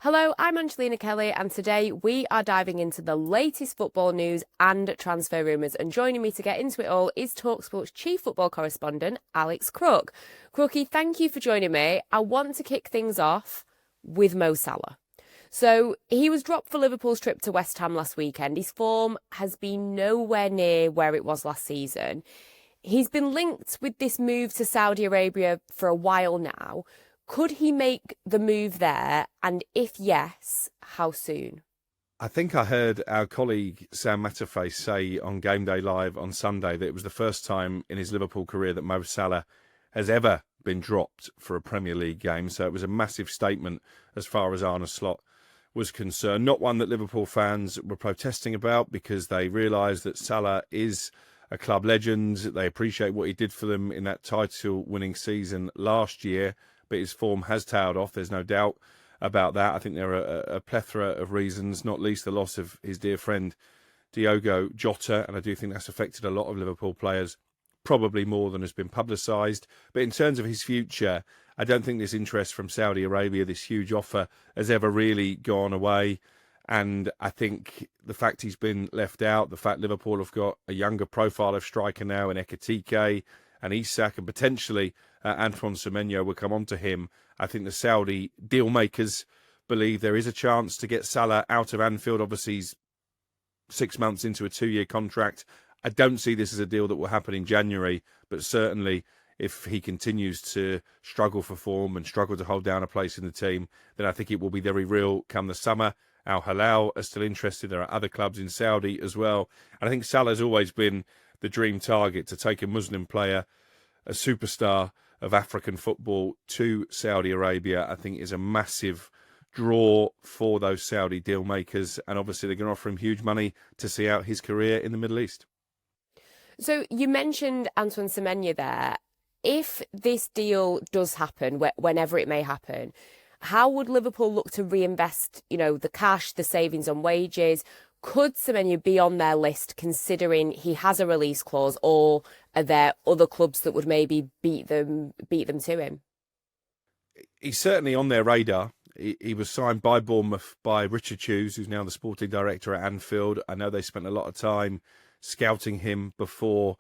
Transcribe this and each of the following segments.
Hello, I'm Angelina Kelly, and today we are diving into the latest football news and transfer rumours. And joining me to get into it all is talkSPORT's chief football correspondent, Alex Crook. Crookie, thank you for joining me. I want to kick things off with Mo Salah. So he was dropped for Liverpool's trip to West Ham last weekend. His form has been nowhere near where it was last season. He's been linked with this move to Saudi Arabia for a while now. Could he make the move there? And if yes, how soon? I think I heard our colleague Sam Matterface say on Game Day Live on Sunday that it was the first time in his Liverpool career that Mo Salah has ever been dropped for a Premier League game. So it was a massive statement as far as Arne Slot was concerned. Not one that Liverpool fans were protesting about because they realised that Salah is a club legend. They appreciate what he did for them in that title-winning season last year. But his form has tailed off. There's no doubt about that. I think there are a plethora of reasons, not least the loss of his dear friend Diogo Jota, and I do think that's affected a lot of Liverpool players, probably more than has been publicised. But in terms of his future, I don't think this interest from Saudi Arabia, this huge offer, has ever really gone away. And I think the fact he's been left out, the fact Liverpool have got a younger profile of striker now in Ekitike and Isak, and potentially Antoine Semenyo will come on to him. I think the Saudi deal makers believe there is a chance to get Salah out of Anfield. Obviously, he's 6 months into a 2-year contract. I don't see this as a deal that will happen in January, but certainly if he continues to struggle for form and struggle to hold down a place in the team, then I think it will be very real come the summer. Al Hilal are still interested. There are other clubs in Saudi as well. And I think Salah's always been the dream target to take a Muslim player, a superstar of African football, to Saudi Arabia. I think is a massive draw for those Saudi deal makers. And obviously they're going to offer him huge money to see out his career in the Middle East. So you mentioned Antoine Semenyo there. If this deal does happen, whenever it may happen, how would Liverpool look to reinvest, the cash, the savings on wages? Could Semenyo be on their list considering he has a release clause, or are there other clubs that would maybe beat them to him? He's certainly on their radar. He was signed by Bournemouth by Richard Hughes, who's now the sporting director at Anfield. I know they spent a lot of time scouting him before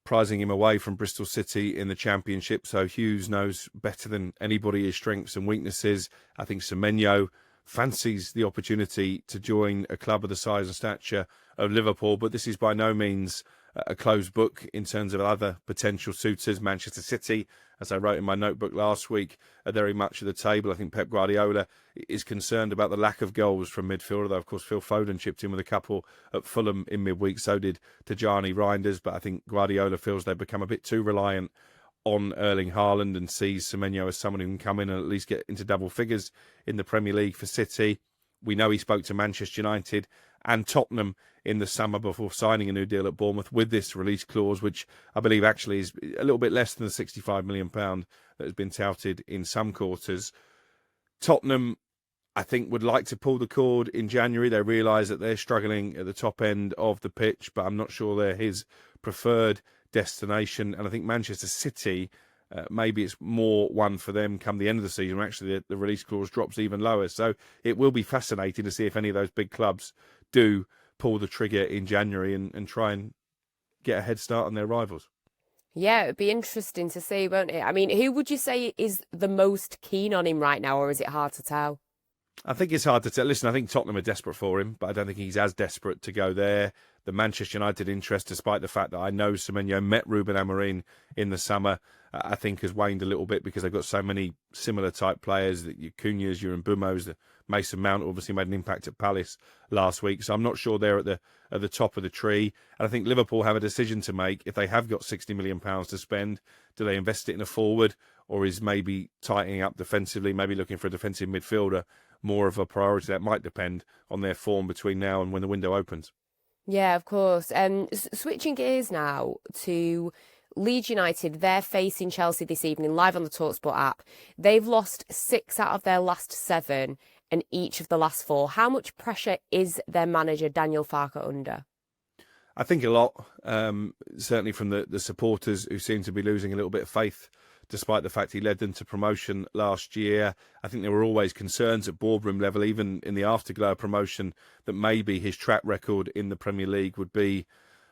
prizing him away from Bristol City in the Championship. So Hughes knows better than anybody his strengths and weaknesses. I think Semenyo fancies the opportunity to join a club of the size and stature of Liverpool, but this is by no means a closed book in terms of other potential suitors. Manchester City, as I wrote in my notebook last week, are very much at the table. I think Pep Guardiola is concerned about the lack of goals from midfield, although of course Phil Foden chipped in with a couple at Fulham in midweek, so did Tijani Reinders, but I think Guardiola feels they've become a bit too reliant on Erling Haaland and sees Semenyo as someone who can come in and at least get into double figures in the Premier League for City. We know he spoke to Manchester United and Tottenham in the summer before signing a new deal at Bournemouth with this release clause, which I believe actually is a little bit less than the £65 million that has been touted in some quarters. Tottenham, I think, would like to pull the cord in January. They realise that they're struggling at the top end of the pitch, but I'm not sure they're his preferred destination. And I think Manchester City, maybe it's more one for them come the end of the season. Actually, the release clause drops even lower. So it will be fascinating to see if any of those big clubs do pull the trigger in January and try and get a head start on their rivals. Yeah, it'd be interesting to see, won't it? I mean, who would you say is the most keen on him right now, or is it hard to tell? I think it's hard to tell. Listen, I think Tottenham are desperate for him, but I don't think he's as desperate to go there. The Manchester United interest, despite the fact that I know Semenyo met Ruben Amorim in the summer, I think has waned a little bit because they've got so many similar type players, that your Cunha's, your Mbumos, the Mason Mount obviously made an impact at Palace last week. So I'm not sure they're at the top of the tree. And I think Liverpool have a decision to make. If they have got £60 million to spend, do they invest it in a forward, or is maybe tightening up defensively, maybe looking for a defensive midfielder more of a priority? That might depend on their form between now and when the window opens. Yeah, of course. Switching gears now to Leeds United, they're facing Chelsea this evening live on the talkSPORT app. They've lost 6 out of their last 7 and each of the last 4. How much pressure is their manager, Daniel Farke, under? I think a lot, certainly from the supporters who seem to be losing a little bit of faith despite the fact he led them to promotion last year. I think there were always concerns at boardroom level, even in the afterglow of promotion, that maybe his track record in the Premier League would be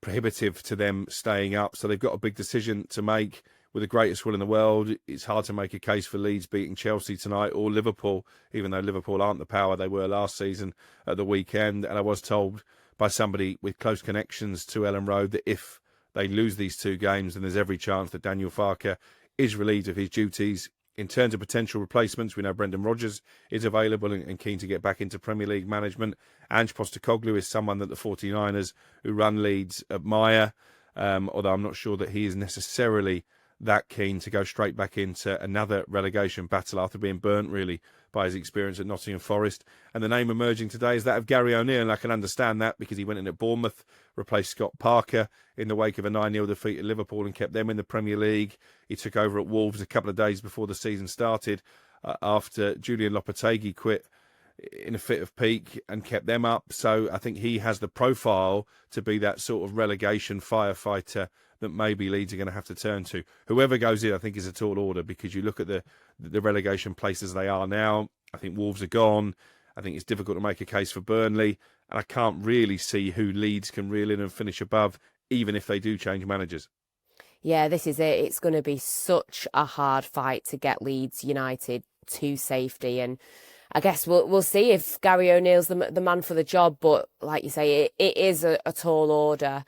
prohibitive to them staying up. So they've got a big decision to make. With the greatest will in the world, it's hard to make a case for Leeds beating Chelsea tonight or Liverpool, even though Liverpool aren't the power they were last season at the weekend. And I was told by somebody with close connections to Ellen Road that if they lose these two games, then there's every chance that Daniel Farke is relieved of his duties. In terms of potential replacements, we know Brendan Rodgers is available and keen to get back into Premier League management. Ange Postecoglou is someone that the 49ers who run Leeds admire, although I'm not sure that he is necessarily that keen to go straight back into another relegation battle after being burnt, really, by his experience at Nottingham Forest. And the name emerging today is that of Gary O'Neill, and I can understand that because he went in at Bournemouth, replaced Scott Parker in the wake of a 9-0 defeat at Liverpool and kept them in the Premier League. He took over at Wolves a couple of days before the season started after Julian Lopetegui quit in a fit of pique and kept them up. So I think he has the profile to be that sort of relegation firefighter that maybe Leeds are going to have to turn to. Whoever goes in, I think, is a tall order because you look at the relegation places they are now. I think Wolves are gone. I think it's difficult to make a case for Burnley. And I can't really see who Leeds can reel in and finish above, even if they do change managers. Yeah, this is it. It's going to be such a hard fight to get Leeds United to safety. And I guess we'll see if Gary O'Neill's the man for the job. But like you say, it is a tall order.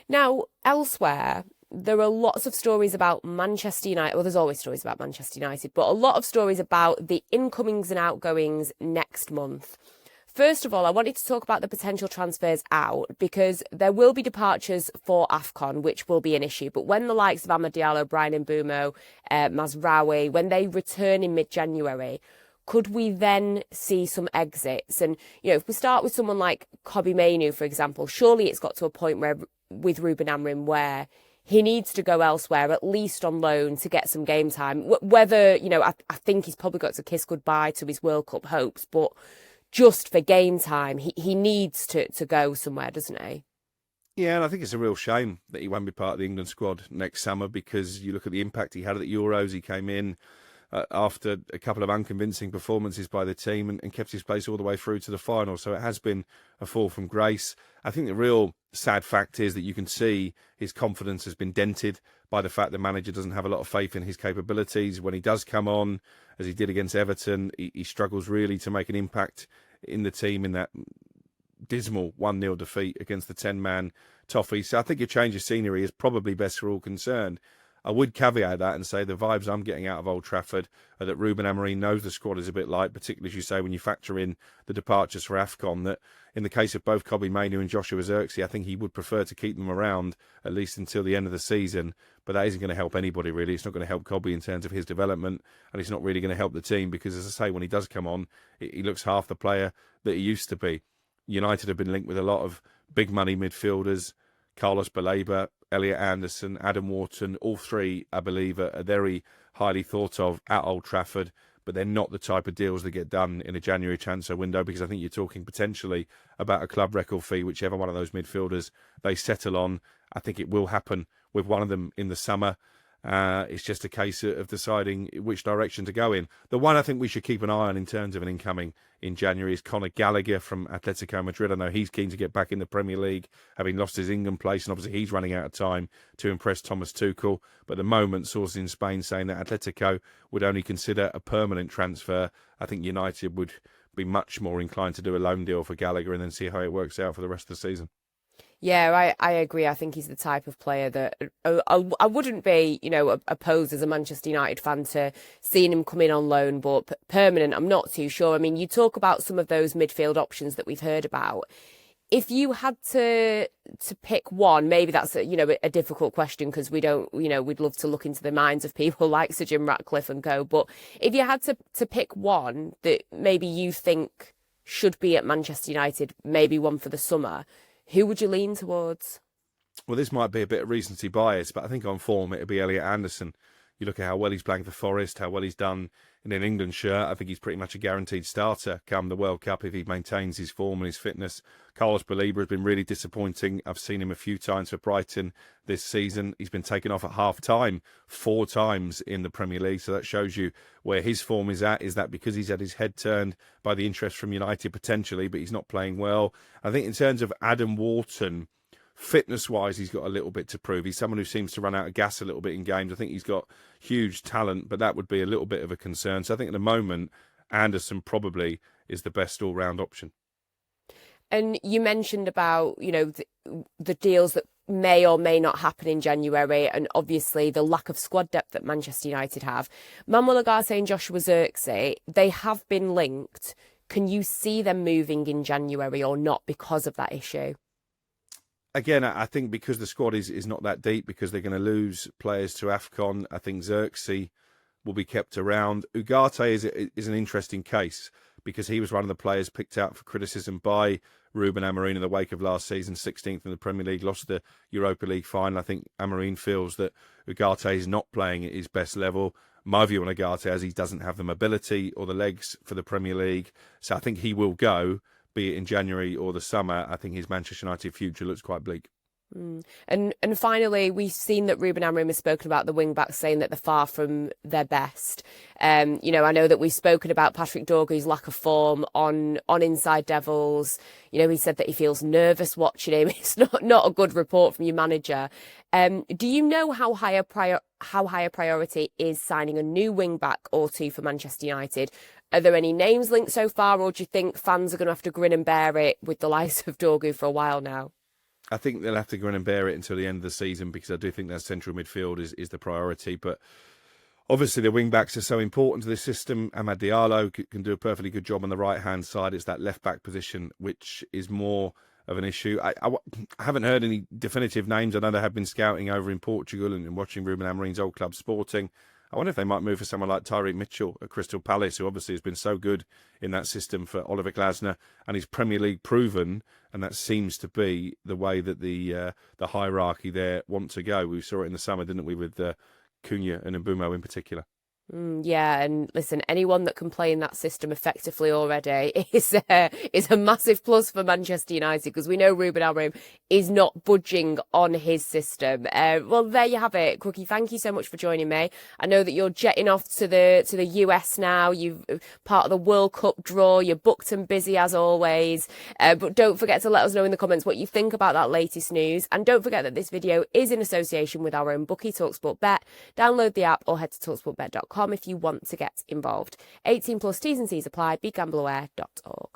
Now, elsewhere, there are lots of stories about Manchester United. Well, there's always stories about Manchester United, but a lot of stories about the incomings and outgoings next month. First of all, I wanted to talk about the potential transfers out because there will be departures for AFCON, which will be an issue. But when the likes of Amad Diallo, Brian Mbeumo, Mazraoui, when they return in mid-January, could we then see some exits? And, if we start with someone like Kobbie Mainoo, for example, surely it's got to a point where with Ruben Amorim where he needs to go elsewhere, at least on loan, to get some game time. Whether, I think he's probably got to kiss goodbye to his World Cup hopes, but just for game time, he needs to go somewhere, doesn't he? Yeah, and I think it's a real shame that he won't be part of the England squad next summer because you look at the impact he had at the Euros. He came in after a couple of unconvincing performances by the team and kept his place all the way through to the final. So it has been a fall from grace. I think the real sad fact is that you can see his confidence has been dented by the fact the manager doesn't have a lot of faith in his capabilities. When he does come on, as he did against Everton, he struggles really to make an impact in the team in that dismal 1-0 defeat against the 10-man Toffees. So I think a change of scenery is probably best for all concerned. I would caveat that and say the vibes I'm getting out of Old Trafford are that Ruben Amorim knows the squad is a bit light, particularly, as you say, when you factor in the departures for AFCON, that in the case of both Kobbie Mainoo and Joshua Zirkzee, I think he would prefer to keep them around at least until the end of the season. But that isn't going to help anybody, really. It's not going to help Kobbie in terms of his development, and it's not really going to help the team because, as I say, when he does come on, he looks half the player that he used to be. United have been linked with a lot of big money midfielders, Carlos Baleba, Elliot Anderson, Adam Wharton, all three, I believe, are very highly thought of at Old Trafford, but they're not the type of deals that get done in a January transfer window because I think you're talking potentially about a club record fee, whichever one of those midfielders they settle on. I think it will happen with one of them in the summer. It's just a case of deciding which direction to go in. The one I think we should keep an eye on in terms of an incoming in January is Conor Gallagher from Atletico Madrid. I know he's keen to get back in the Premier League, having lost his England place, and obviously he's running out of time to impress Thomas Tuchel. But at the moment, sources in Spain saying that Atletico would only consider a permanent transfer. I think United would be much more inclined to do a loan deal for Gallagher and then see how it works out for the rest of the season. Yeah, I agree. I think he's the type of player that I wouldn't be, opposed as a Manchester United fan to seeing him come in on loan, but permanent, I'm not too sure. I mean, you talk about some of those midfield options that we've heard about. If you had to pick one, maybe that's a difficult question because we don't, we'd love to look into the minds of people like Sir Jim Ratcliffe and co. But if you had to pick one that maybe you think should be at Manchester United, maybe one for the summer, who would you lean towards? Well, this might be a bit of recency bias, but I think on form it'd be Elliot Anderson. You look at how well he's playing for Forest, how well he's done in an England shirt. I think he's pretty much a guaranteed starter come the World Cup if he maintains his form and his fitness. Carlos Baleba has been really disappointing. I've seen him a few times for Brighton this season. He's been taken off at half-time 4 times in the Premier League, so that shows you where his form is at. Is that because he's had his head turned by the interest from United potentially, but he's not playing well? I think in terms of Adam Wharton, fitness-wise, he's got a little bit to prove. He's someone who seems to run out of gas a little bit in games. I think he's got huge talent, but that would be a little bit of a concern. So I think at the moment, Anderson probably is the best all-round option. And you mentioned about, the deals that may or may not happen in January, and obviously the lack of squad depth that Manchester United have. Manuel Ugarte and Joshua Zirkzee, they have been linked. Can you see them moving in January or not because of that issue? Again, I think because the squad is not that deep, because they're going to lose players to AFCON, I think Zirkzee will be kept around. Ugarte is an interesting case because he was one of the players picked out for criticism by Ruben Amorim in the wake of last season, 16th in the Premier League, lost the Europa League final. I think Amorim feels that Ugarte is not playing at his best level. My view on Ugarte is he doesn't have the mobility or the legs for the Premier League. So I think he will go, be it in January or the summer. I think his Manchester United future looks quite bleak. And finally, we've seen that Ruben Amorim has spoken about the wing-backs, saying that they're far from their best. I know that we've spoken about Patrick Dorgu's lack of form on Inside Devils. He said that he feels nervous watching him. It's not a good report from your manager. Do you know how high a priority is signing a new wing-back or two for Manchester United? Are there any names linked so far, or do you think fans are going to have to grin and bear it with the likes of Dorgu for a while now? I think they'll have to grin and bear it until the end of the season, because I do think that central midfield is the priority. But obviously the wing-backs are so important to this system. Amad Diallo can do a perfectly good job on the right-hand side. It's that left-back position which is more of an issue. I haven't heard any definitive names. I know they have been scouting over in Portugal and watching Ruben Amorim's old club Sporting. I wonder if they might move for someone like Tyreek Mitchell at Crystal Palace, who obviously has been so good in that system for Oliver Glasner, and he's Premier League proven, and that seems to be the way that the hierarchy there want to go. We saw it in the summer, didn't we, with Cunha and Mbeumo in particular. Yeah, and listen, anyone that can play in that system effectively already is a massive plus for Manchester United, because we know Ruben Amorim is not budging on his system. Well, there you have it, Crookie. Thank you so much for joining me. I know that you're jetting off to the US now. You've part of the World Cup draw. You're booked and busy as always. But don't forget to let us know in the comments what you think about that latest news. And don't forget that this video is in association with our own bookie, talkSPORT Bet. Download the app or head to talksportbet.com if you want to get involved. 18 plus T's and C's apply. BeGambleAware.org.